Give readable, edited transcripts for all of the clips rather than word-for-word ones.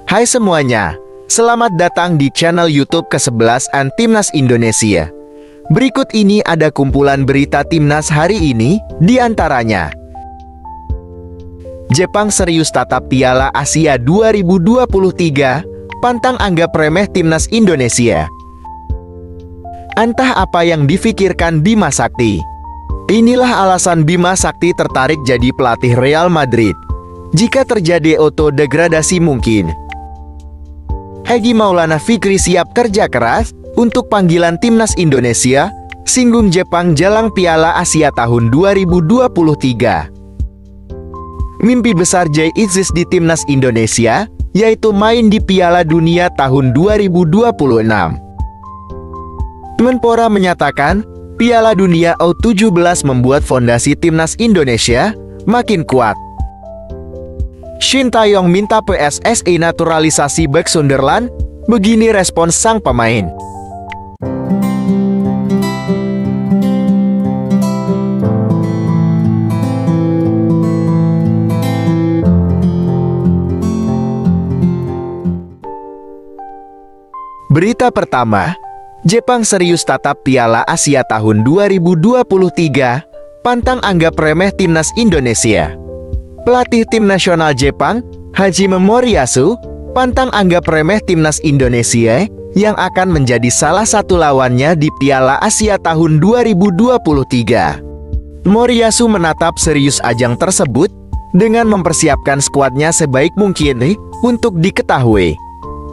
Hai semuanya, selamat datang di channel YouTube ke-11 Timnas Indonesia. Berikut ini ada kumpulan berita Timnas hari ini, di antaranya: Jepang serius tatap Piala Asia 2023, pantang anggap remeh Timnas Indonesia. Entah apa yang difikirkan Bima Sakti. Inilah alasan Bima Sakti tertarik jadi pelatih Real Madrid. Jika terjadi auto-degradasi mungkin. Egy Maulana Fikri siap kerja keras untuk panggilan Timnas Indonesia, singgung Jepang jelang Piala Asia tahun 2023. Mimpi besar Jay Itzis di Timnas Indonesia, yaitu main di Piala Dunia tahun 2026. Menpora menyatakan, Piala Dunia U17 membuat fondasi Timnas Indonesia makin kuat. Shin Taeyong minta PSSI naturalisasi bek Sunderland, begini respons sang pemain. Berita pertama, Jepang serius tatap Piala Asia tahun 2023, pantang anggap remeh Timnas Indonesia. Pelatih tim nasional Jepang, Hajime Moriyasu, pantang anggap remeh Timnas Indonesia yang akan menjadi salah satu lawannya di Piala Asia tahun 2023. Moriyasu menatap serius ajang tersebut dengan mempersiapkan skuadnya sebaik mungkin untuk diketahui.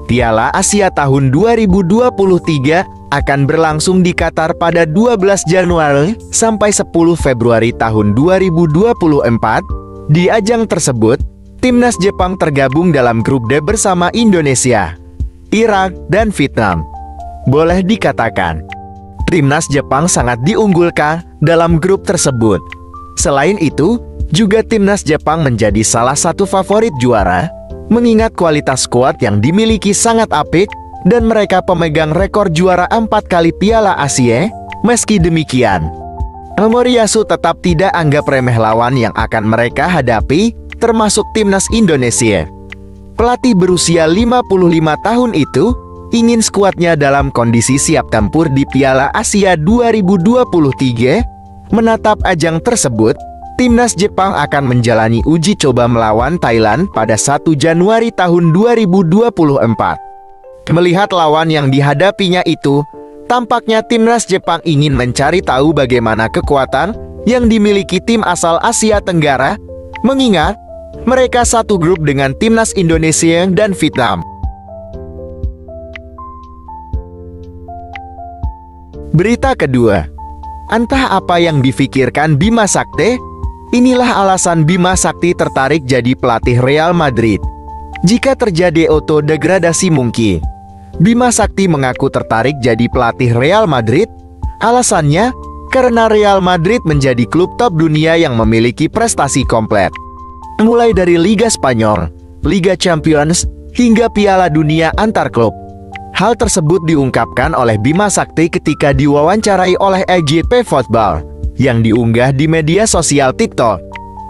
Piala Asia tahun 2023 akan berlangsung di Qatar pada 12 Januari sampai 10 Februari tahun 2024. Di ajang tersebut, Timnas Jepang tergabung dalam grup D bersama Indonesia, Irak, dan Vietnam. Boleh dikatakan, Timnas Jepang sangat diunggulkan dalam grup tersebut. Selain itu, juga Timnas Jepang menjadi salah satu favorit juara, mengingat kualitas skuad yang dimiliki sangat apik, dan mereka pemegang rekor juara 4 kali Piala Asia. Meski demikian, Moriyasu tetap tidak anggap remeh lawan yang akan mereka hadapi, termasuk Timnas Indonesia. Pelatih berusia 55 tahun itu ingin skuadnya dalam kondisi siap tempur di Piala Asia 2023. Menatap ajang tersebut, Timnas Jepang akan menjalani uji coba melawan Thailand pada 1 Januari tahun 2024. Melihat lawan yang dihadapinya itu, tampaknya Timnas Jepang ingin mencari tahu bagaimana kekuatan yang dimiliki tim asal Asia Tenggara, mengingat mereka satu grup dengan Timnas Indonesia dan Vietnam. Berita kedua, entah apa yang difikirkan Bima Sakti. Inilah alasan Bima Sakti tertarik jadi pelatih Real Madrid. Jika terjadi auto-degradasi mungkin. Bima Sakti mengaku tertarik jadi pelatih Real Madrid. Alasannya, karena Real Madrid menjadi klub top dunia yang memiliki prestasi komplit. Mulai dari Liga Spanyol, Liga Champions, hingga Piala Dunia antar klub. Hal tersebut diungkapkan oleh Bima Sakti ketika diwawancarai oleh EGP Football yang diunggah di media sosial TikTok.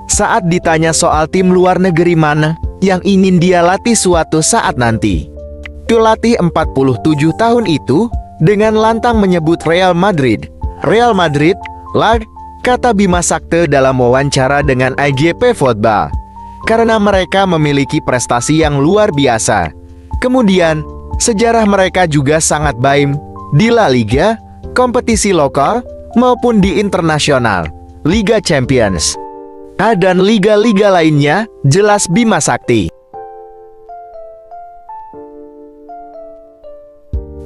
Saat ditanya soal tim luar negeri mana yang ingin dia latih suatu saat nanti, pelatih 47 tahun itu dengan lantang menyebut Real Madrid. Real Madrid, kata Bima Sakti dalam wawancara dengan EGP Football. Karena mereka memiliki prestasi yang luar biasa. Kemudian, sejarah mereka juga sangat baik di La Liga, kompetisi lokal, maupun di internasional, Liga Champions, dan liga-liga lainnya, jelas Bima Sakti.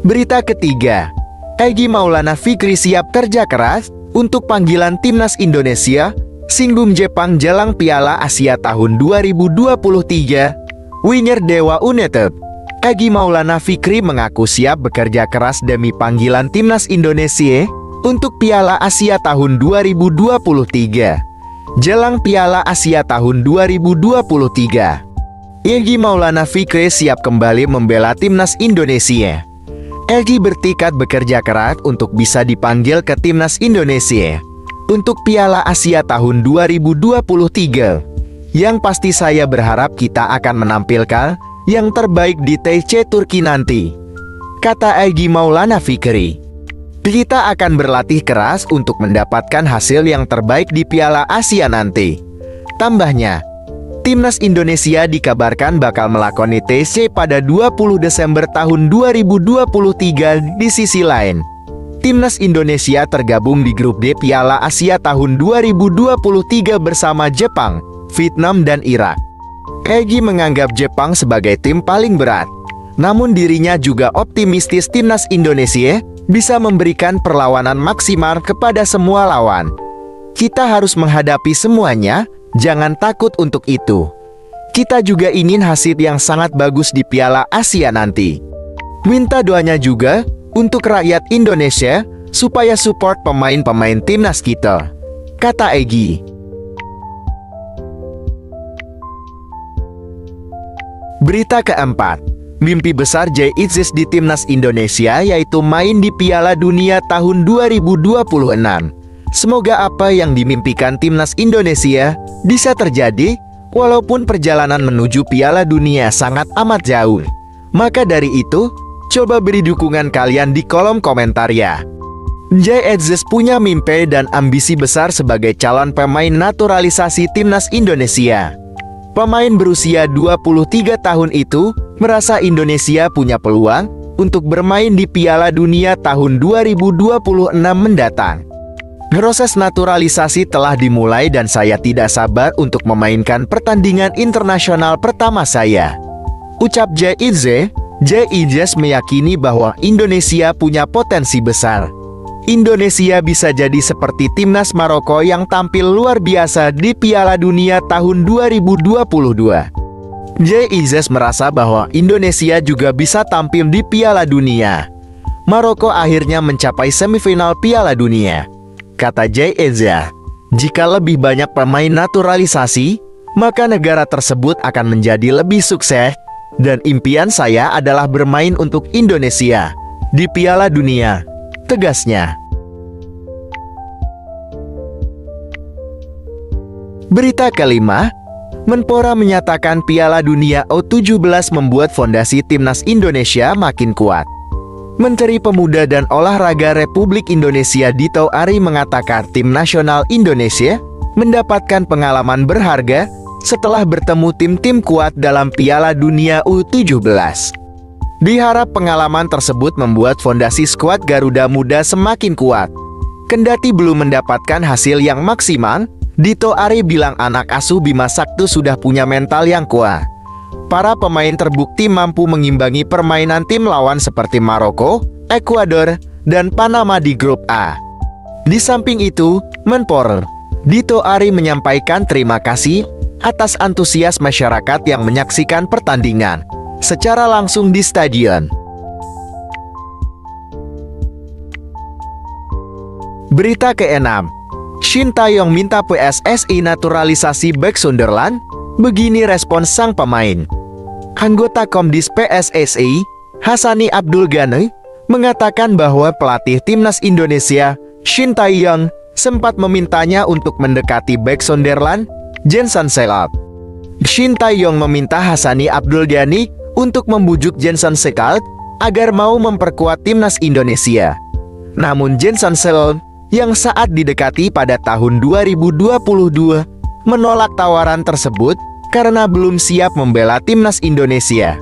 Berita ketiga, Egy Maulana Fikri siap kerja keras untuk panggilan Timnas Indonesia, singgung Jepang jelang Piala Asia tahun 2023. Winger Dewa United, Egy Maulana Fikri mengaku siap bekerja keras demi panggilan Timnas Indonesia untuk Piala Asia tahun 2023. Jelang Piala Asia tahun 2023, Egy Maulana Fikri siap kembali membela Timnas Indonesia. Egy bertekad bekerja keras untuk bisa dipanggil ke Timnas Indonesia untuk Piala Asia tahun 2023. Yang pasti saya berharap kita akan menampilkan yang terbaik di TC Turki nanti, kata Egy Maulana Fikri. Kita akan berlatih keras untuk mendapatkan hasil yang terbaik di Piala Asia nanti. Tambahnya, Timnas Indonesia dikabarkan bakal melakoni TC pada 20 Desember tahun 2023. Di sisi lain, Timnas Indonesia tergabung di grup D Piala Asia tahun 2023 bersama Jepang, Vietnam, dan Irak. Egy menganggap Jepang sebagai tim paling berat. Namun dirinya juga optimistis Timnas Indonesia bisa memberikan perlawanan maksimal kepada semua lawan. Kita harus menghadapi semuanya, jangan takut untuk itu. Kita juga ingin hasil yang sangat bagus di Piala Asia nanti. Minta doanya juga untuk rakyat Indonesia supaya support pemain-pemain timnas kita, kata Egy. Berita keempat, mimpi besar Jay Itzes di Timnas Indonesia yaitu main di Piala Dunia tahun 2026. Semoga apa yang dimimpikan Timnas Indonesia bisa terjadi, walaupun perjalanan menuju Piala Dunia sangat amat jauh. Maka dari itu, coba beri dukungan kalian di kolom komentar ya. Jay Itzes punya mimpi dan ambisi besar sebagai calon pemain naturalisasi Timnas Indonesia. Pemain berusia 23 tahun itu merasa Indonesia punya peluang untuk bermain di Piala Dunia tahun 2026 mendatang. Proses naturalisasi telah dimulai dan saya tidak sabar untuk memainkan pertandingan internasional pertama saya, ucap Jay Itzes. Jay Itzes meyakini bahwa Indonesia punya potensi besar. Indonesia bisa jadi seperti Timnas Maroko yang tampil luar biasa di Piala Dunia tahun 2022. Jay Itzes merasa bahwa Indonesia juga bisa tampil di Piala Dunia. Maroko akhirnya mencapai semifinal Piala Dunia, kata Jay Itzes. Jika lebih banyak pemain naturalisasi, maka negara tersebut akan menjadi lebih sukses. Dan impian saya adalah bermain untuk Indonesia di Piala Dunia, tegasnya. Berita kelima, Menpora menyatakan Piala Dunia U17 membuat fondasi Timnas Indonesia makin kuat. Menteri Pemuda dan Olahraga Republik Indonesia Dito Ari mengatakan tim nasional Indonesia mendapatkan pengalaman berharga setelah bertemu tim-tim kuat dalam Piala Dunia U17. Diharap pengalaman tersebut membuat fondasi skuad Garuda Muda semakin kuat. Kendati belum mendapatkan hasil yang maksimal, Dito Ari bilang anak asuh Bima Sakti sudah punya mental yang kuat. Para pemain terbukti mampu mengimbangi permainan tim lawan seperti Maroko, Ekuador, dan Panama di grup A. Di samping itu, Menpora Dito Ari menyampaikan terima kasih atas antusias masyarakat yang menyaksikan pertandingan secara langsung di stadion. Berita ke-6, Shin Tae-yong minta PSSI naturalisasi bek Sunderland. Begini respons sang pemain. Anggota Komdis PSSI, Hassani Abdul Ghani, mengatakan bahwa pelatih Timnas Indonesia, Shin Tae-yong, sempat memintanya untuk mendekati bek Sunderland, Jenson Sekalp. Shin Tae-yong meminta Hassani Abdul Ghani untuk membujuk Jenson Sekalp agar mau memperkuat Timnas Indonesia. Namun Jenson Sekalp yang saat didekati pada tahun 2022 menolak tawaran tersebut karena belum siap membela Timnas Indonesia.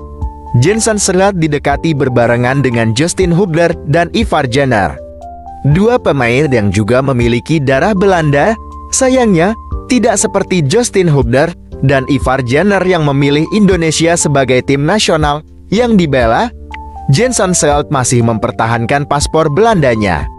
Jenson Sekalp didekati berbarengan dengan Justin Hubler dan Ivar Jenner, dua pemain yang juga memiliki darah Belanda. Sayangnya, tidak seperti Justin Hubler dan Ivar Jenner yang memilih Indonesia sebagai tim nasional yang dibela, Jenson Sekalp masih mempertahankan paspor Belandanya.